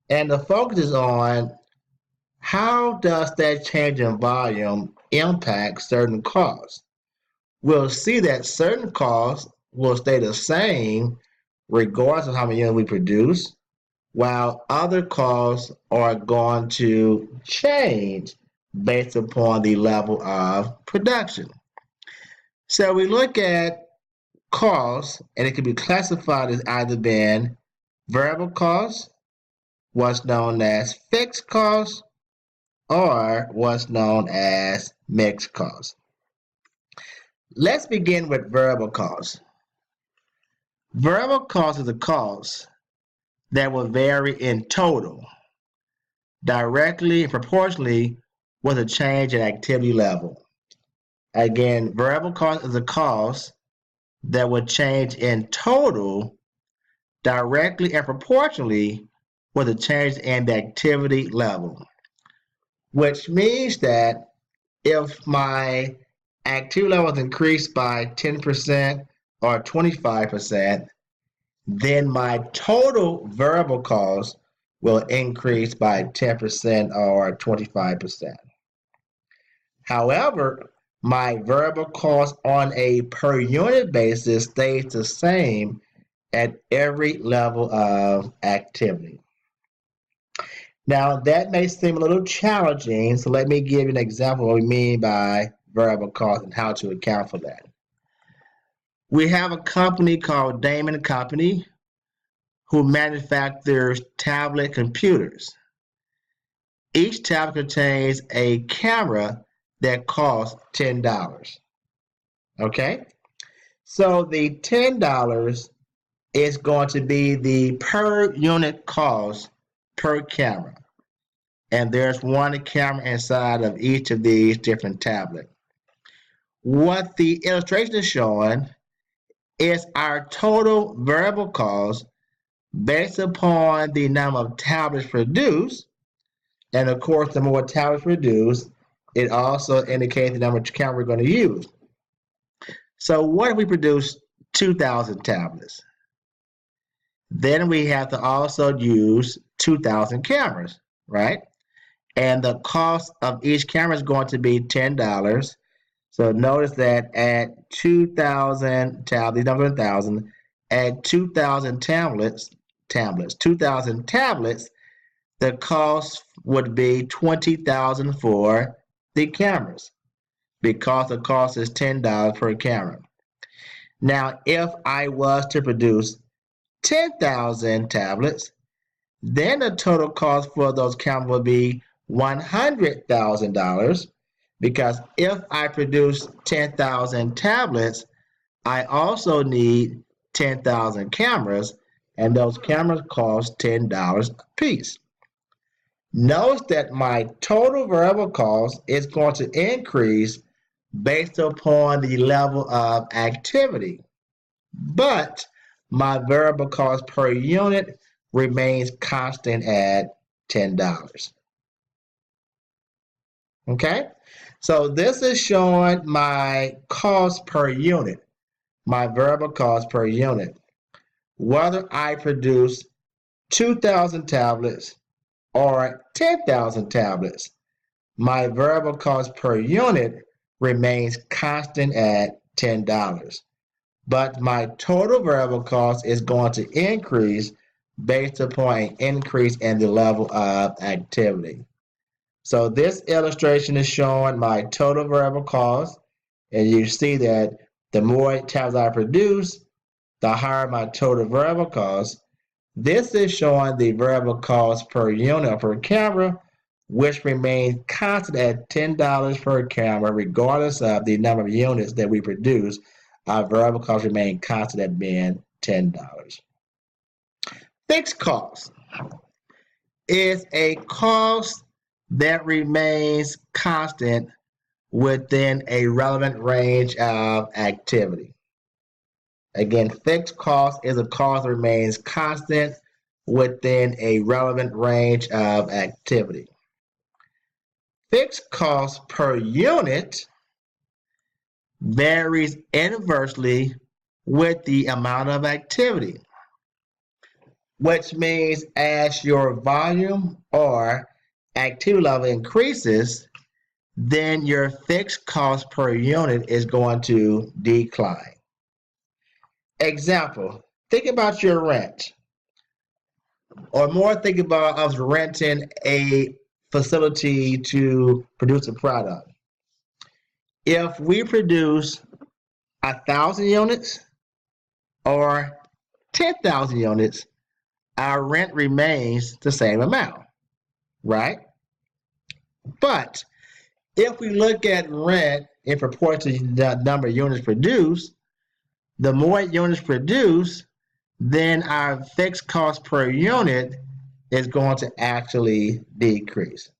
And the focus is on how does that change in volume impact certain costs. We'll see that certain costs will stay the same regardless of how many units we produce, while other costs are going to change based upon the level of production. So we look at costs, and it can be classified as either being variable costs, what's known as fixed costs, or what's known as mixed costs. Let's begin with variable costs. Variable cost is a cost that will vary in total, directly and proportionally with a change in activity level. Again, variable cost is a cost that will change in total, directly and proportionally with a change in the activity level. Which means that if my activity level is increased by 10% or 25%, then my total variable cost will increase by 10% or 25%. However, my variable cost on a per unit basis stays the same at every level of activity. Now, that may seem a little challenging, so let me give you an example of what we mean by variable cost and how to account for that. We have a company called Damon Company who manufactures tablet computers. Each tablet contains a camera that costs $10. Okay? So the $10 is going to be the per unit cost per camera. And there's one camera inside of each of these different tablets. What the illustration is showing is our total variable cost based upon the number of tablets produced. And of course, the more tablets produced, it also indicates the number of cameras we're going to use. So what if we produce 2,000 tablets? Then we have to also use 2,000 cameras, right? And the cost of each camera is going to be $10. So notice that at 2,000 tablets, these numbers are 1,000, at 2,000 tablets, 2,000 tablets, the cost would be $20,000 for the cameras because the cost is $10 per camera. Now, if I was to produce 10,000 tablets, then the total cost for those cameras would be $100,000 because if I produce 10,000 tablets, I also need 10,000 cameras, and those cameras cost $10 a piece. Notice that my total variable cost is going to increase based upon the level of activity, but my variable cost per unit remains constant at $10. Okay, so this is showing my cost per unit, my variable cost per unit. Whether I produce 2,000 tablets or 10,000 tablets, my variable cost per unit remains constant at $10. But my total variable cost is going to increase based upon an increase in the level of activity. So this illustration is showing my total variable cost, and you see that the more tablets I produce, the higher my total variable cost. This is showing the variable cost per unit or per camera, which remains constant at $10 per camera, regardless of the number of units that we produce. Our variable cost remains constant at being $10. Fixed cost is a cost that remains constant within a relevant range of activity. Again, fixed cost is a cost that remains constant within a relevant range of activity. Fixed cost per unit varies inversely with the amount of activity. which means as your volume or activity level increases, then your fixed cost per unit is going to decline. Example, think about your rent. Or more, think about us renting a facility to produce a product. If we produce 1,000 units or 10,000 units, our rent remains the same amount, right? But if we look at rent in proportion to the number of units produced, the more units produced, then our fixed cost per unit is going to actually decrease.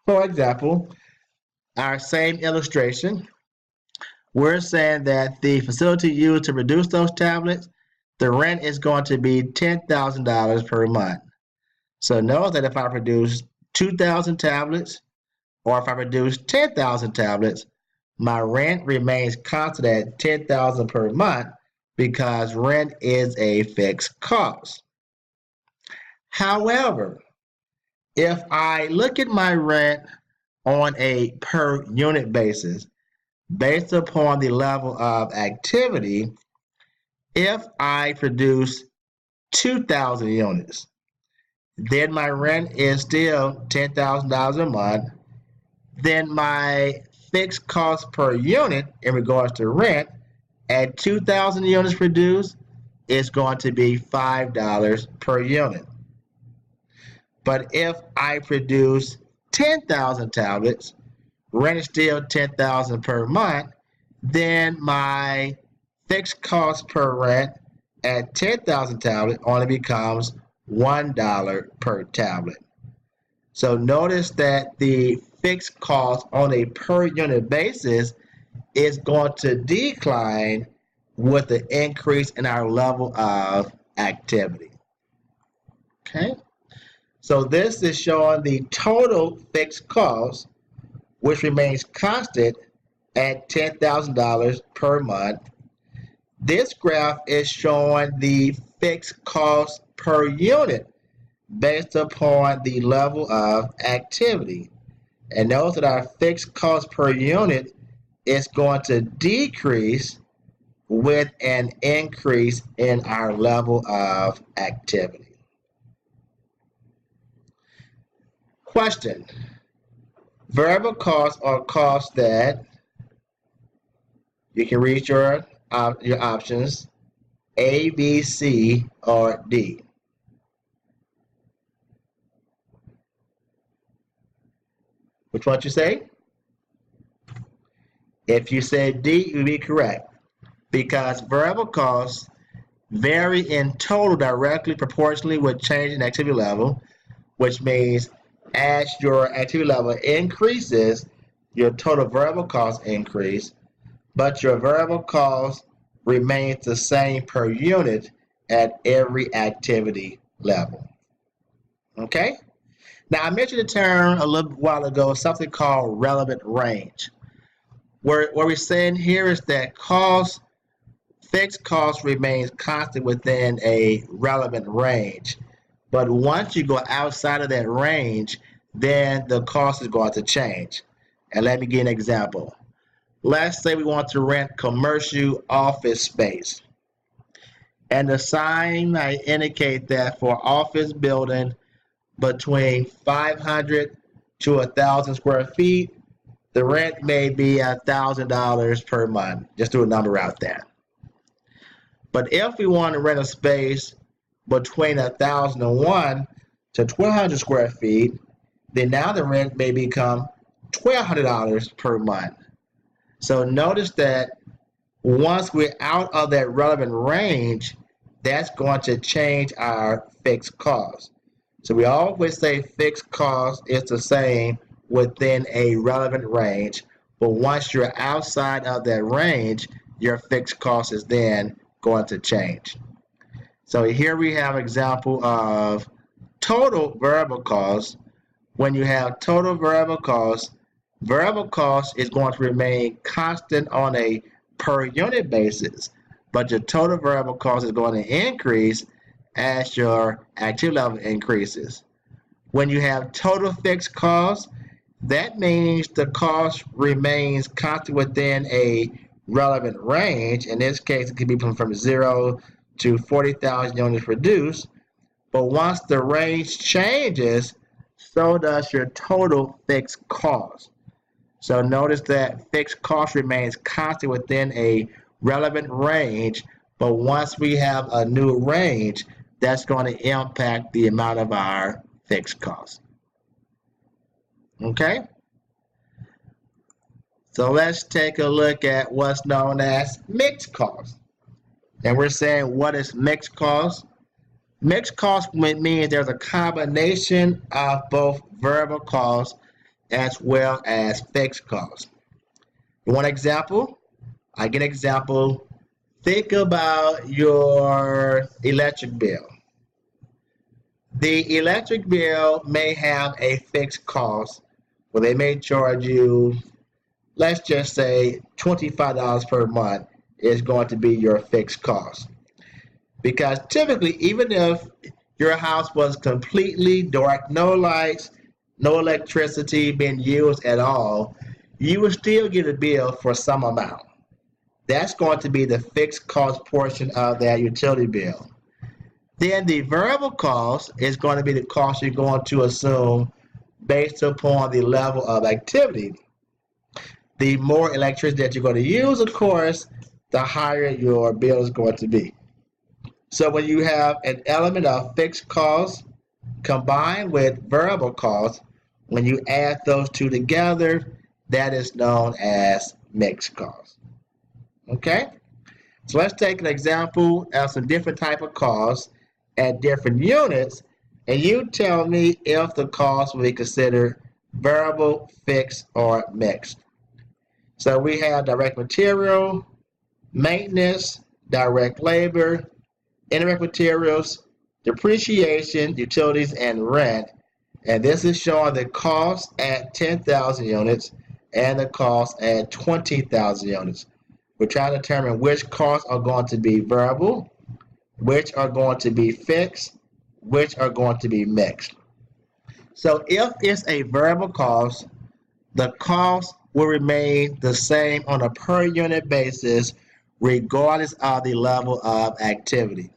For example, our same illustration, we're saying that the facility used to produce those tablets, the rent is going to be $10,000 per month. So notice that if I produce 2,000 tablets, or if I produce 10,000 tablets, my rent remains constant at $10,000 per month because rent is a fixed cost. However, if I look at my rent on a per unit basis, based upon the level of activity, if I produce 2,000 units, then my rent is still $10,000 a month. Then my fixed cost per unit in regards to rent at 2,000 units produced is going to be $5 per unit. But if I produce 10,000 tablets, rent is still $10,000 per month, then my fixed cost per rent at 10,000 tablets only becomes $1 per tablet. So notice that the fixed cost on a per unit basis is going to decline with the increase in our level of activity. Okay, so this is showing the total fixed cost, which remains constant at $10,000 per month. This graph is showing the fixed cost per unit based upon the level of activity. And notice that our fixed cost per unit is going to decrease with an increase in our level of activity. Question. Variable costs are costs that you can read your options A, B, C, or D. Which one you say? If you say D, you'll be correct, because variable costs vary in total directly proportionally with change in activity level, which means as your activity level increases, your total variable costs increase, but your variable cost remains the same per unit at every activity level. Okay? Now, I mentioned the term a little while ago, something called relevant range. What we're saying here is that fixed cost remains constant within a relevant range. But once you go outside of that range, then the cost is going to change. And let me give an example. Let's say we want to rent commercial office space. And the sign might indicate that for office building between 500 to 1,000 square feet, the rent may be $1,000 per month. Just threw a number out there. But if we want to rent a space between 1,001 to 1,200 square feet, then now the rent may become $1,200 per month. So notice that once we're out of that relevant range, that's going to change our fixed cost. So we always say fixed cost is the same within a relevant range, but once you're outside of that range, your fixed cost is then going to change. So here we have an example of total variable cost. When you have total variable cost is going to remain constant on a per unit basis, but your total variable cost is going to increase as your activity level increases. When you have total fixed costs, that means the cost remains constant within a relevant range. In this case, it could be from 0 to 40,000 units produced. But once the range changes, so does your total fixed cost. So notice that fixed cost remains constant within a relevant range, but once we have a new range, that's going to impact the amount of our fixed cost. Okay? So let's take a look at what's known as mixed cost. And we're saying, what is mixed cost? Mixed cost means there's a combination of both variable costs as well as fixed costs. You want an example? I get an example. Think about your electric bill. The electric bill may have a fixed cost where they may charge you, let's just say $25 per month is going to be your fixed cost. Because typically, even if your house was completely dark, no lights, no electricity being used at all, you will still get a bill for some amount. That's going to be the fixed cost portion of that utility bill. Then the variable cost is going to be the cost you're going to assume based upon the level of activity. The more electricity that you're going to use, of course, the higher your bill is going to be. So when you have an element of fixed cost combined with variable cost, when you add those two together, that is known as mixed cost. Okay? So let's take an example of some different type of costs at different units, and you tell me if the cost will be considered variable, fixed, or mixed. So we have direct material, maintenance, direct labor, indirect materials, depreciation, utilities, and rent. And this is showing the cost at 10,000 units and the cost at 20,000 units. We're trying to determine which costs are going to be variable, which are going to be fixed, which are going to be mixed. So if it's a variable cost, the cost will remain the same on a per unit basis regardless of the level of activity.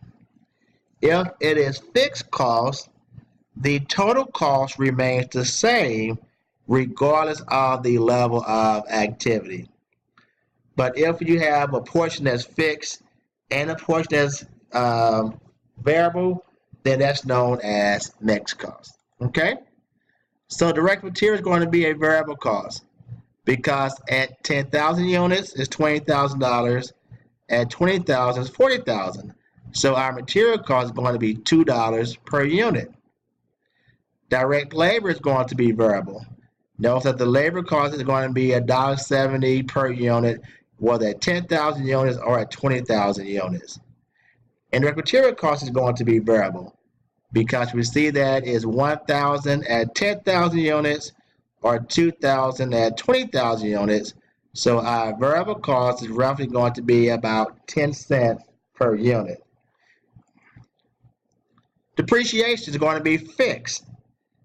If it is fixed cost, the total cost remains the same regardless of the level of activity. But if you have a portion that's fixed and a portion that's variable, then that's known as mixed cost. Okay? So direct material is going to be a variable cost because at 10,000 units is $20,000, at 20,000 is $40,000. So our material cost is going to be $2 per unit. Direct labor is going to be variable. Notice that the labor cost is going to be $1.70 per unit, whether at 10,000 units or at 20,000 units. Indirect material cost is going to be variable because we see that is 1,000 at 10,000 units or 2,000 at 20,000 units. So our variable cost is roughly going to be about 10 cents per unit. Depreciation is going to be fixed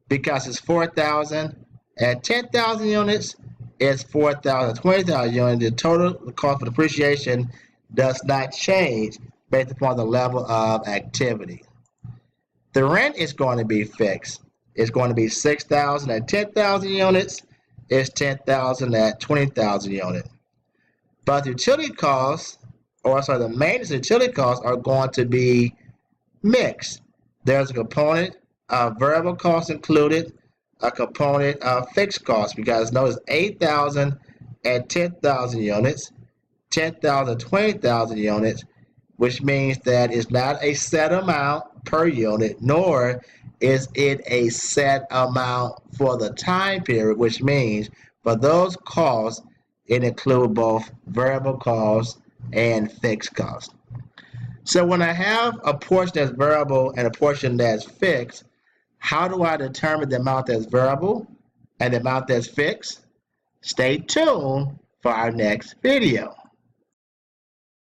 because it's 4,000 at 10,000 units. It's 4,000 at 20,000 units. The total cost for depreciation does not change based upon the level of activity. The rent is going to be fixed. It's going to be 6,000 at 10,000 units. It's 10,000 at 20,000 units. But the utility costs, the maintenance utility costs are going to be mixed. There's a component of variable costs included, a component of fixed costs, because notice 8,000 at 10,000 units, 10,000 at 20,000 units, which means that it's not a set amount per unit, nor is it a set amount for the time period, which means for those costs, it includes both variable costs and fixed costs. So when I have a portion that's variable and a portion that's fixed, how do I determine the amount that's variable and the amount that's fixed? Stay tuned for our next video.